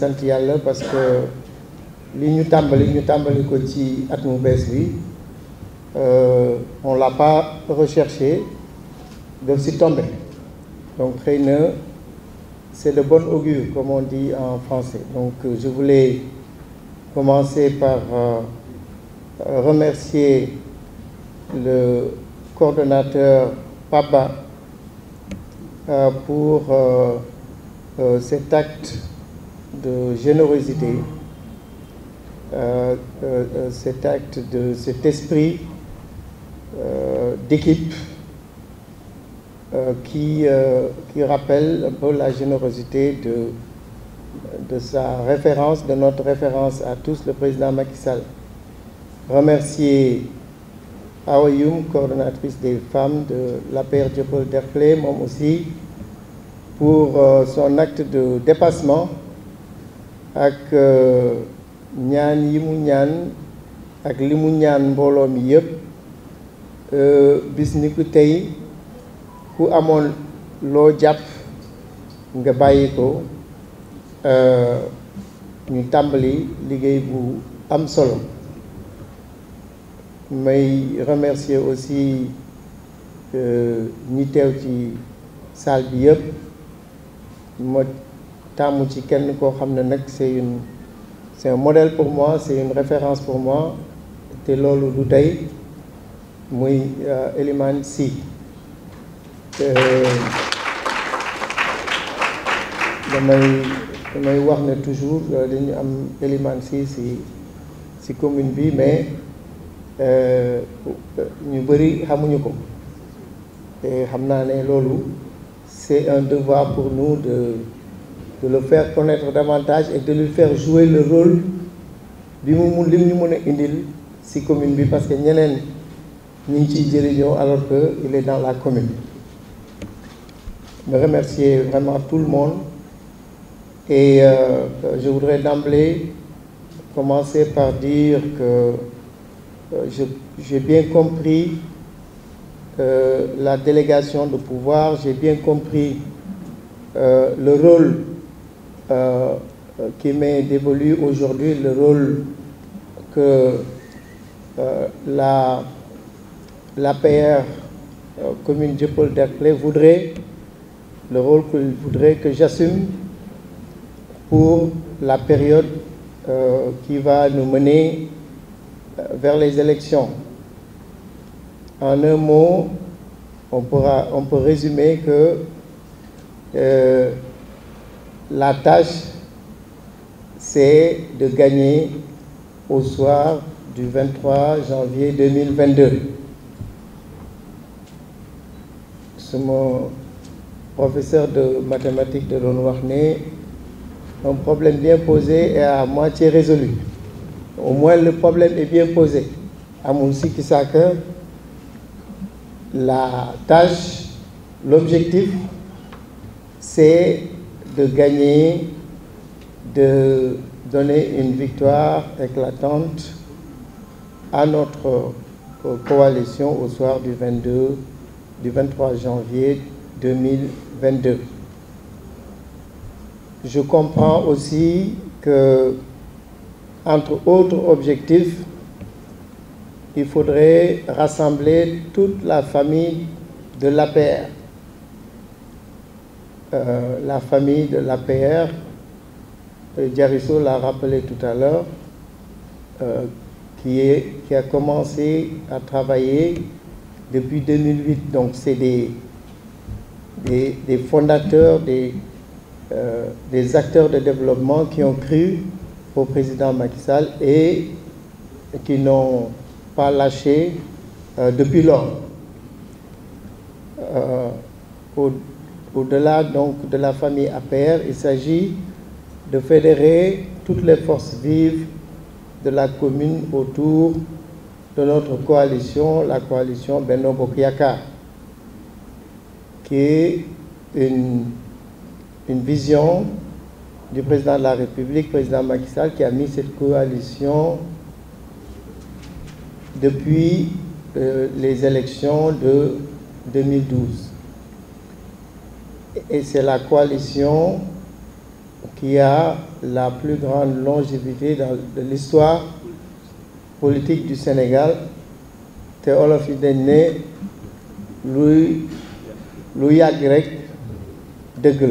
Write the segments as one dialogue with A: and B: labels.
A: sant Yàlla parce que li ñu tàmbali ko ci at mu bees bi on l'a pas recherché daf si tombé donc xëy na c'est de bon augure comme on dit en français. Donc je voulais commencer par remercier le coordonnateur Papa pour cet acte de générosité, cet acte de cet esprit d'équipe qui rappelle un peu la générosité de sa référence, de notre référence à tous, le président Macky Sall. Remercier Awa Youm, coordonnatrice des femmes de l'APR Dieuppeul-Derklé, moom aussi, pour son acte de dépassement ak ñaan yi mu ñaan ak li mu ñaan mbooloo mi yëpp bis ni ku tey ku amoon loo jàpp nga bàyyi ko ñu tàmbali liggéey bu am solo. may remercier aussi ñi teew ci salle bi yëpp ma tàmmu ci kenn koo xam ne nag c'est un modèle pour moi, c'est une référence pour moi te loolu du tey muy Elimane Sy. damay wax ne toujours dañu am Elimane Sy si commune bi mais ñu bëri xamuñu ko te xam naa ne loolu c'est un devoir pour nous de le faire connaître davantage et de lui faire jouer le rôle bi mu lim ñu mën a indil si commune bi parce que ñeneen ñu ngi ciy jëriñoo alors que il est dans la commune. Je remercier vraiment tout le monde et je voudrais d'emblée commencer par dire que j'ai bien compris la délégation de pouvoir, j'ai bien compris le rôle qui m'est dévolu aujourd'hui, le rôle que l'APR commune Dieuppeul-Derklé voudrait, le rôle qu'il voudrait que j'assume pour la période qui va nous mener vers les élections. En un mot, on peut résumer que la tâche, c'est de gagner au soir du 23 janvier 2022. Mon professeur de mathématiques de doon wax ne un problème bien posé est à moitié résolu. Au moins le problème est bien posé. Amul sikki sàkka la tâche, l'objectif, c'est de gagner, de donner une victoire éclatante à notre coalition au soir du 23 janvier 2022. Je comprends aussi que, entre autres objectifs, il faudrait rassembler toute la famille de l'APR. La famille de l'APR, Diarisso l'a rappelé tout à l'heure, qui a commencé à travailler depuis 2008. Donc c'est des fondateurs, des acteurs de développement qui ont cru au président Macky Sall et qui n'ont pas lâché depuis lors. Au-delà donc de la famille APR, il s'agit de fédérer toutes les forces vives de la commune autour de notre coalition, la coalition Benno Bokk Yakaar, qui est une vision du président de la République, président Macky Sall, qui a mis cette coalition depuis les élections de 2012. Et c'est la coalition qui a la plus grande longévité de l'histoire politique du Sénégal te olof yi dañ ne lu yàgg rek dëgg la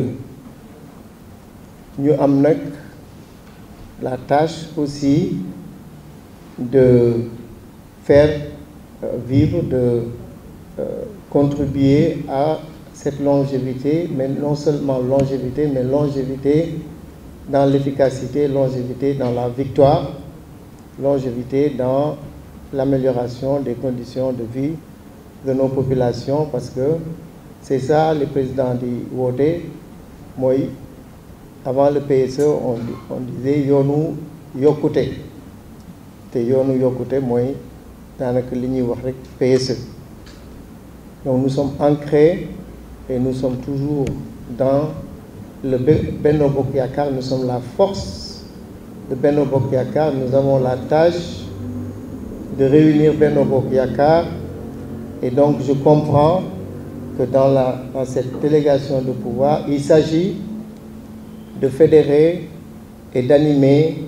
A: ñu am nag la tâche aussi de faire vivre, de contribuer à cette longévité, mais non seulement longévité, mais longévité dans l'efficacité, longévité dans la victoire, longévité dans l'amélioration des conditions de vie de nos populations, parce que c'est ça le président di woote mooy avant le PSE on disait yoonu yokkute te yoonu yokkute mooy daanaka li ñuy wax rek PSE. Donc nous sommes ancrés et nous sommes toujours dans le Benno Bokk Yakaar, nous sommes la force de Benno Bokk Yakaar, nous avons la tâche de réunir Benno Bokk Yakaar, et donc je comprends que dans cette délégation de pouvoir, il s'agit de fédérer et d'animer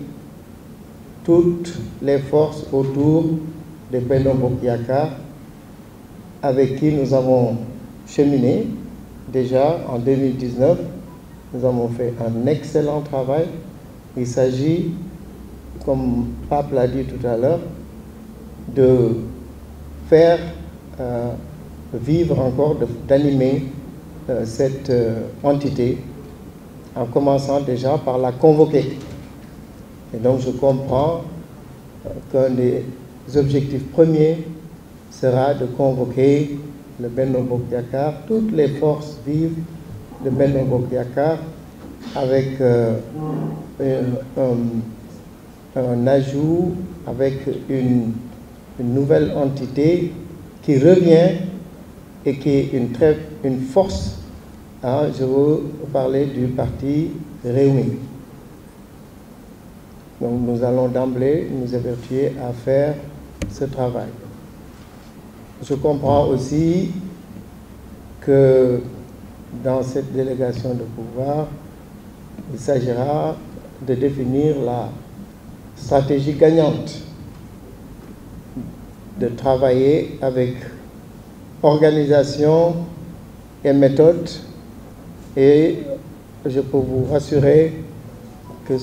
A: toutes les forces autour de Benno Bokk Yakaar, avec qui nous avons cheminé déjà en 2019. Nous avons fait un excellent travail. Il s'agit, comme Pape l'a dit tout à l'heure, de faire vivre encore, d'animer cette entité, en commençant déjà par la convoquer. Et donc je comprends qu'un des objectifs premiers sera de convoquer le Benno Bokk Yakaar, toutes les forces vives de Benno Bokk Yakaar, avec un ajout, avec une nouvelle entité qui revient et qui est une force. Je veux parler du parti Rewmi. Donc nous allons d'emblée nous évertuer à faire ce travail. Je comprends aussi que dans cette délégation de pouvoir, il s'agira de définir la stratégie gagnante, de travailler avec organisation et méthode, et je peux vous rassurer que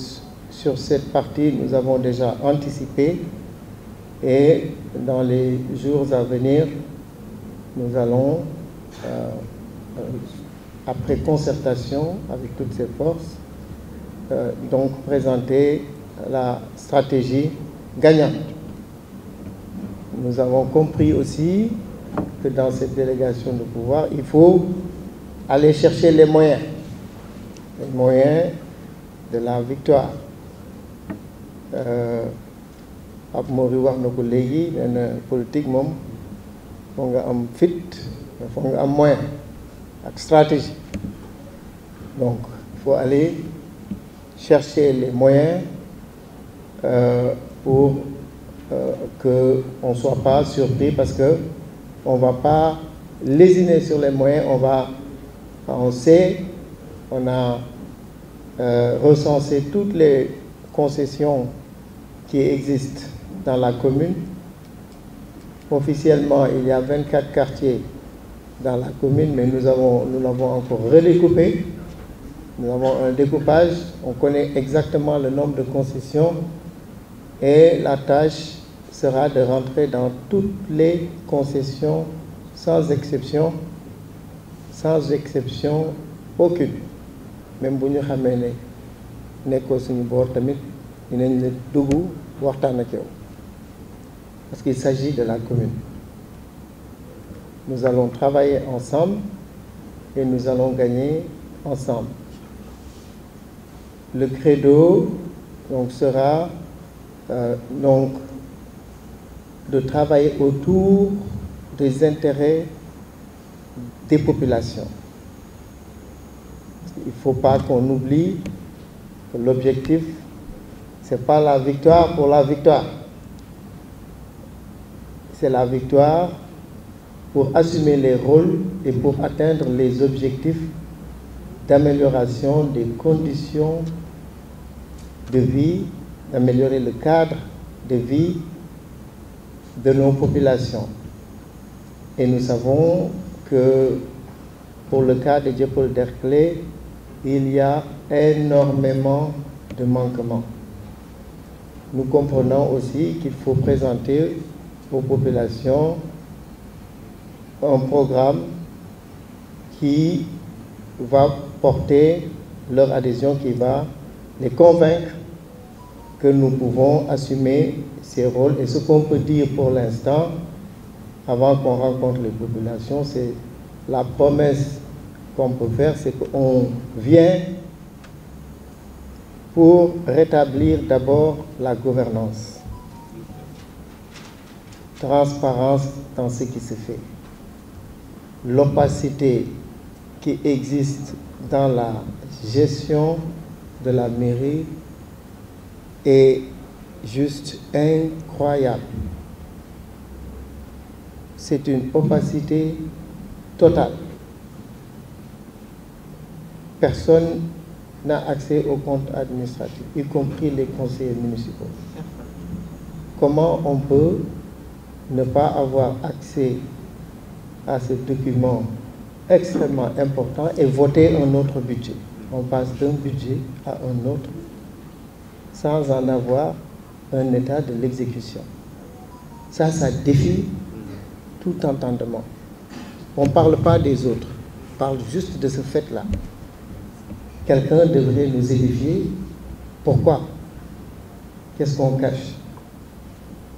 A: sur cette partie, nous avons déjà anticipé, et dans les jours à venir, nous allons, après concertation avec toutes ces forces, donc présenter la stratégie gagnante. Nous avons compris aussi que dans cette délégation de pouvoir, il faut aller chercher les moyens de la victoire. Ab Mori wax na ko léegi nee na politique moom foog nga am fit, foog nga am moyen ak stratégie. Donc il faut aller chercher les moyens pour que on soit pas surpris, parce que on va pas lésiner sur les moyens. On sait, on a recensé toutes les concessions qui existent dans la commune. Officiellement, il y a 24 quartiers dans la commune, mais nous l'avons encore redécoupé. Nous avons un découpage, on connaît exactement le nombre de concessions, et la tâche sera de rentrer dans toutes les concessions sans exception aucune. Même bu ñu xamee ne nekkoo suñu boor tamit dinañ la dugg waxtaan ak yow, parce qu'il s'agit de la commune. Nous allons travailler ensemble et nous allons gagner ensemble. Le credo donc sera donc de travailler autour des intérêts des populations. Il ne faut pas qu'on oublie que l'objectif, ce n'est pas la victoire pour la victoire. C'est la victoire pour assumer les rôles et pour atteindre les objectifs d'amélioration des conditions de vie, d'améliorer le cadre de vie de nos populations. Et nous savons que pour le cas de Dieuppeul-Derklé, il y a énormément de manquements. Nous comprenons aussi qu'il faut présenter aux populations un programme qui va porter leur adhésion, qui va les convaincre que nous pouvons assumer ces rôles. Et ce qu'on peut dire pour l'instant, avant qu'on rencontre les populations, c'est la promesse qu'on peut faire, c'est qu'on vient pour rétablir d'abord la gouvernance, transparence dans ce qui se fait, l'opacité qui existe dans la gestion de la mairie est juste incroyable. C'est une opacité totale. Personne n'a accès aux comptes administratifs, y compris les conseillers municipaux. Comment on peut ne pas avoir accès à ce document extrêmement important et voter un autre budget? On passe d'un budget à un autre sans en avoir un état de l'exécution. Ça défie tout entendement. On ne parle pas des autres, on parle juste de ce fait-là. Quelqu'un devrait nous édifier. Pourquoi? Qu'est-ce qu'on cache?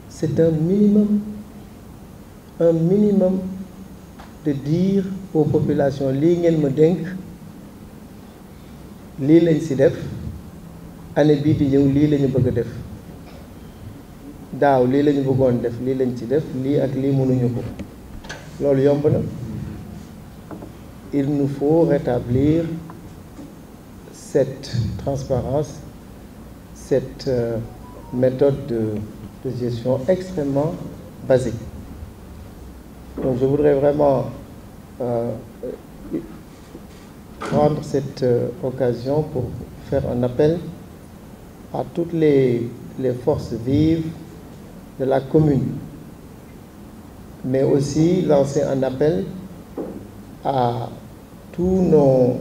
A: C'est un minimum de dire aux populations, lii ngeen ma dénk, lii lañ ci def, année bii di ñëw lii lañu bëgg a def, daaw lii lañu bëggoon def, lii lañ ci def, lii ak lii mënuñu ko. Loolu yomb na. Il nous faut rétablir cette transparence, cette méthode de gestion extrêmement basique. Donc je voudrais vraiment prendre cette occasion pour faire un appel à toutes les forces vives de la commune, mais aussi lancer un appel à tous nos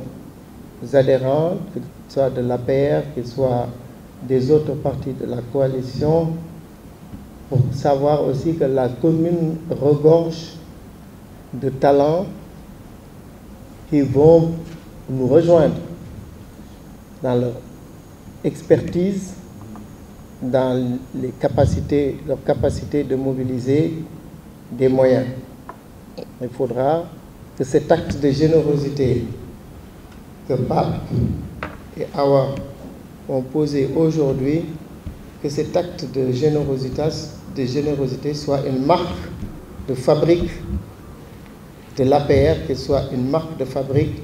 A: adhérents, qu'ils soient de l'APR, qu'ils soient des autres partis de la coalition, pour savoir aussi que la commune regorge de talents qui vont nous rejoindre dans leur expertise, dans leur capacité de mobiliser des moyens. Il faudra que cet acte de générosité que Pape et Awa ont posé aujourd'hui, que cet acte de générosité soit une marque de fabrique de l'APR, qu'il soit une marque de fabrique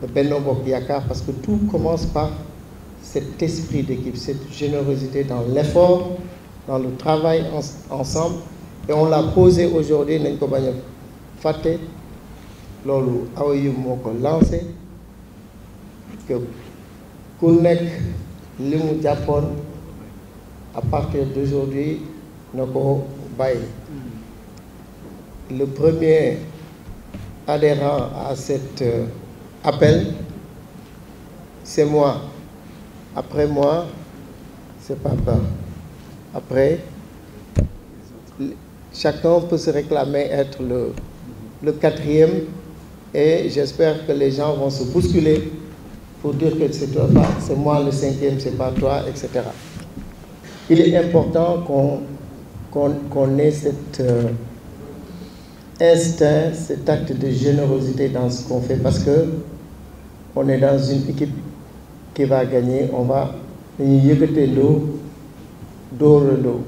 A: de Benno Bokk Yakaar, parce que tout commence par cet esprit d'équipe, cette générosité dans l'effort, dans le travail ensemble. Et on l'a posé aujourd'hui, nañ ko bañ a fàtte, loolu Awa Youm moo ko lancé, que ku nekk li mu jàppoon à partir d'aujourd'hui na ko bàyyi. Le premier adhérent à cet appel, c'est moi. Après moi, c'est Papa. Après, chacun peut se réclamer être le quatrième, et j'espère que les gens vont se bousculer pour dire que c'est toi, c'est moi le cinquième, c'est pas toi, etc. Il est important qu'on ait cet instinct, cet acte de générosité dans ce qu'on fait, parce que on est dans une équipe qui va gagner. On va yëkkateendoo dóorandoo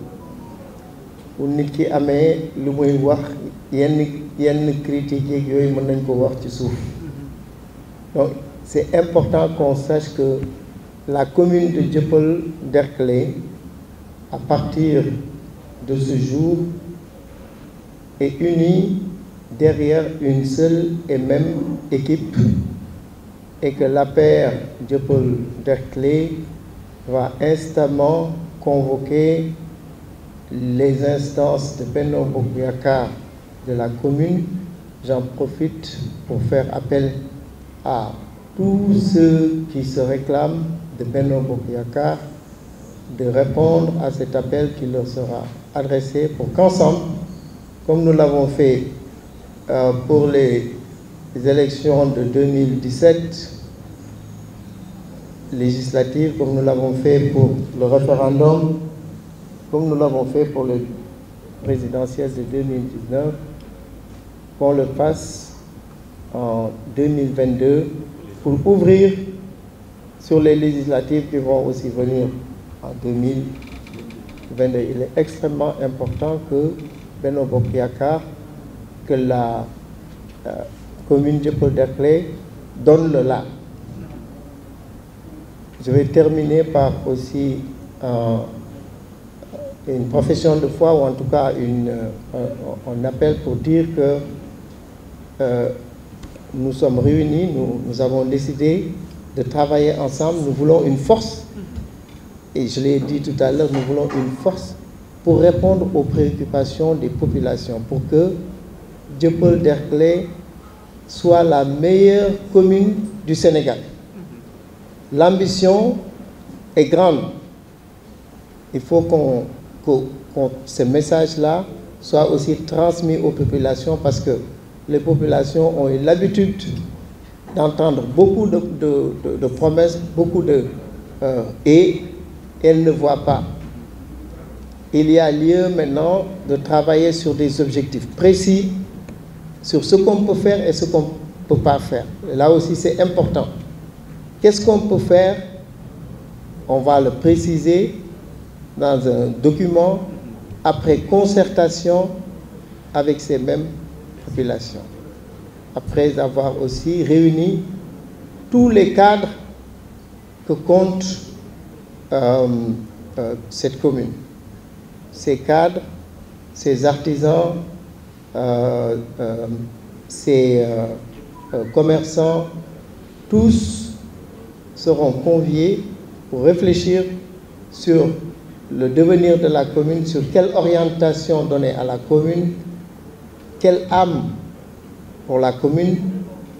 A: bu nit ki amee lu muy wax yenn critiques yeeg yooyu mën nañ ko wax ci suuf. Donc c'est important qu'on sache que la commune de Dieuppeul-Derklé, à partir de ce jour, est unie derrière une seule et même équipe et que l'APR Dieuppeul-Derklé va instamment convoquer les instances de Benno Bokk Yakaar de la commune. J'en profite pour faire appel à tous ceux qui se réclament de Benno Bokk Yakaar de répondre à cet appel qui leur sera adressé pour qu'ensemble, comme nous l'avons fait pour les élections de 2017 législatives, comme nous l'avons fait pour le référendum, comme nous l'avons fait pour les présidentielles de 2019, qu'on le fasse en 2022 pour ouvrir sur les législatives qui vont aussi venir en 2022. Il est extrêmement important que Benno Bokk Yakaar, que la commune Dieuppeul-Derklé donne le là. Je vais terminer par aussi une profession de foi, ou en tout cas un appel pour dire que nous sommes réunis, nous avons décidé de travailler ensemble, nous voulons une force, et je l'ai dit tout à l'heure, nous voulons une force pour répondre aux préoccupations des populations, pour que Dieuppeul-Derklé soit la meilleure commune du Sénégal. L'ambition est grande. Il faut que ce message-là soit aussi transmis aux populations, parce que les populations ont eu l'habitude d'entendre beaucoup de promesses, beaucoup et elles ne voient pas. Il y a lieu maintenant de travailler sur des objectifs précis, sur ce qu'on peut faire et ce qu'on ne peut pas faire. Et là aussi, c'est important. Qu'est-ce qu'on peut faire? On va le préciser dans un document après concertation avec ces mêmes populations. Après avoir aussi réuni tous les cadres que compte cette commune. Ces cadres, ces artisans, ces commerçants, tous seront conviés pour réfléchir sur le devenir de la commune, sur quelle orientation donner à la commune, quelle âme pour la commune,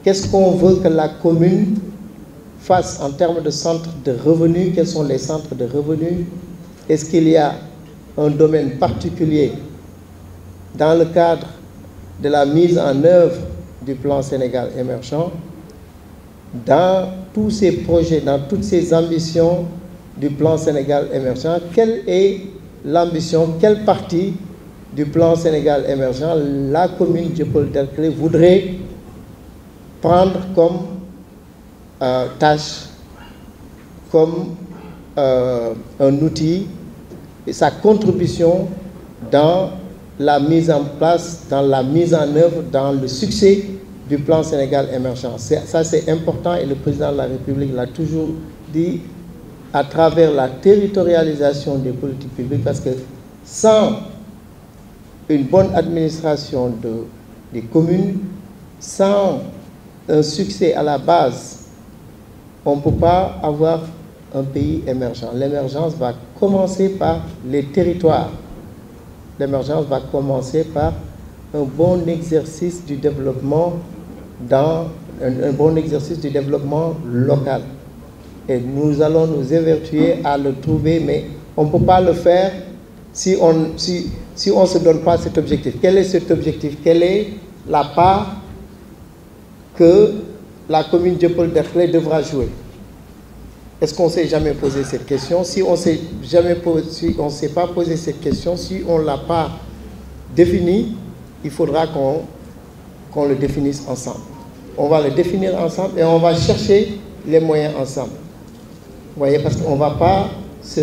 A: qu'est-ce qu'on veut que la commune fasse en termes de centres de revenus, quels sont les centres de revenus, est-ce qu'il y a un domaine particulier dans le cadre de la mise en œuvre du plan Sénégal émergent, dans tous ces projets, dans toutes ces ambitions du plan Sénégal émergent, quelle est l'ambition, quelle partie du plan Sénégal émergent la commune Dieuppeul-Derklé voudrait prendre comme tâche, comme un outil, et sa contribution dans la mise en place, dans la mise en œuvre, dans le succès du plan Sénégal émergent. Ça, c'est important, et le président de la République l'a toujours dit, à travers la territorialisation des politiques publiques, parce que sans une bonne administration des communes, sans un succès à la base, on ne peut pas avoir un pays émergent. L'émergence va commencer par les territoires. L'émergence va commencer par un bon exercice du développement un bon exercice du développement local. Et nous allons nous évertuer à le trouver, mais on ne peut pas le faire si on ne se donne pas cet objectif. Quel est cet objectif? Quelle est la part que la commune Dieuppeul-Derklé devra jouer? Est-ce qu'on ne s'est jamais posé cette question? Si on ne s'est pas posé cette question, si on ne l'a pas défini, il faudra qu'on le définisse ensemble. On va le définir ensemble et on va chercher les moyens ensemble. Vous voyez, parce qu'on ne va pas se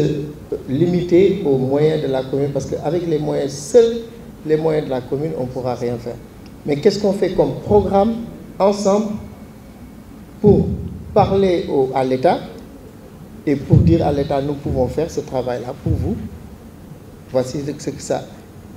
A: limiter aux moyens de la commune, parce qu'avec les moyens, seuls les moyens de la commune, on ne pourra rien faire. Mais qu'est-ce qu'on fait comme programme ensemble pour parler à l'État et pour dire à l'État, nous pouvons faire ce travail-là pour vous. Voici ce que ça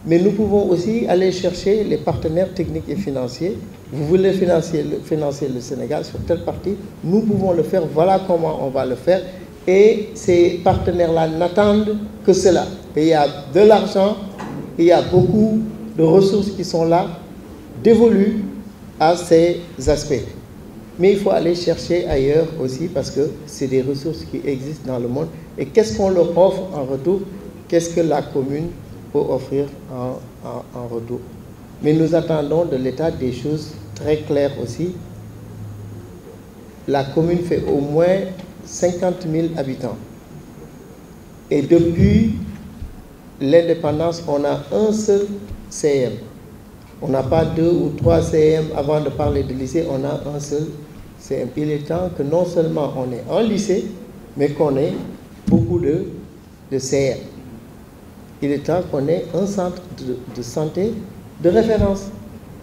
A: mais nous pouvons aussi aller chercher les partenaires techniques et financiers. Vous voulez financer le Sénégal sur telle partie, nous pouvons le faire, voilà comment on va le faire. Et ces partenaires-là n'attendent que cela. Et il y a de l'argent, il y a beaucoup de ressources qui sont là, dévolues à ces aspects. Mais il faut aller chercher ailleurs aussi parce que c'est des ressources qui existent dans le monde. Et qu'est-ce qu'on leur offre en retour? Qu'est-ce que la commune peut offrir en retour? Mais nous attendons de l'État des choses très claires aussi. La commune fait au moins 50 000 habitants. Et depuis l'indépendance, on a un seul CM. On n'a pas 2 ou 3 CM avant de parler de lycée, on a un seul CM. Il est temps que non seulement on ait un lycée, mais qu'on ait beaucoup de CM. Il est temps qu'on ait un centre de santé de référence.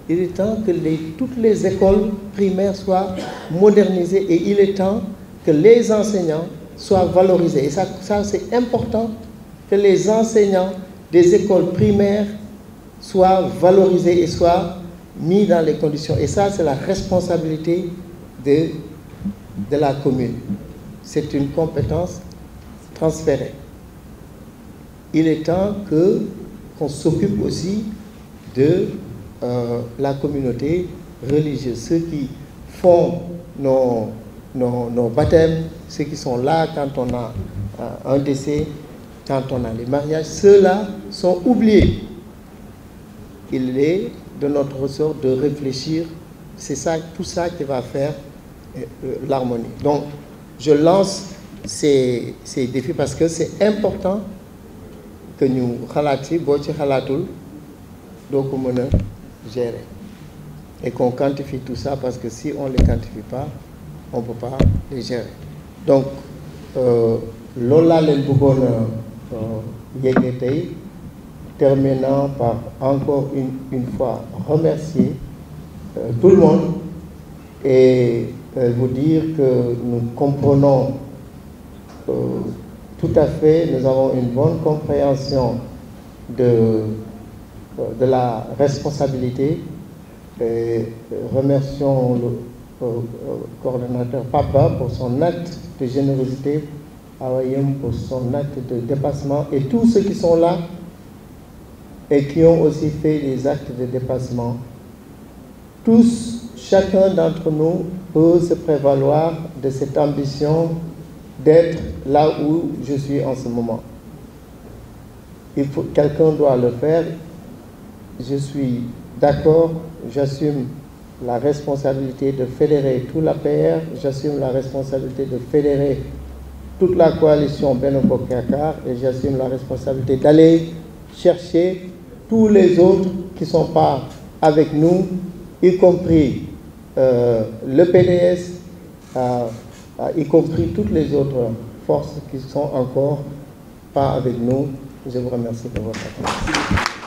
A: Il est temps que toutes les écoles primaires soient modernisées et il est temps que les enseignants soient valorisés. Et ça c'est important que les enseignants des écoles primaires soient valorisés et soient mis dans les conditions. Et ça, c'est la responsabilité de la commune. C'est une compétence transférée. Il est temps qu'on s'occupe aussi de la communauté religieuse, ceux qui font nos baptêmes, ceux qui sont là quand on a un décès, quand on a les mariages, ceux-là sont oubliés. Il est de notre ressort de réfléchir, c'est ça, tout ça qui va faire l'harmonie. Donc, je lance ces défis parce que c'est important que nous gérer et qu'on quantifie tout ça parce que si on ne les quantifie pas, on ne peut pas les gérer. Donc, Lola Lelbougon terminant par encore une fois remercier tout le monde et vous dire que nous comprenons tout à fait, nous avons une bonne compréhension de la responsabilité. Et remercions le coordonnateur Papa pour son acte de générosité, Awayem pour son acte de dépassement et tous ceux qui sont là et qui ont aussi fait des actes de dépassement. Tous, chacun d'entre nous peut se prévaloir de cette ambition d'être là où je suis en ce moment. Quelqu'un doit le faire. Je suis d'accord, j'assume la responsabilité de fédérer tout l'APR, j'assume la responsabilité de fédérer toute la coalition Benno Bokk Yakaar et j'assume la responsabilité d'aller chercher tous les autres qui ne sont pas avec nous, y compris le PDS, y compris toutes les autres forces qui ne sont encore pas avec nous. Je vous remercie de votre attention.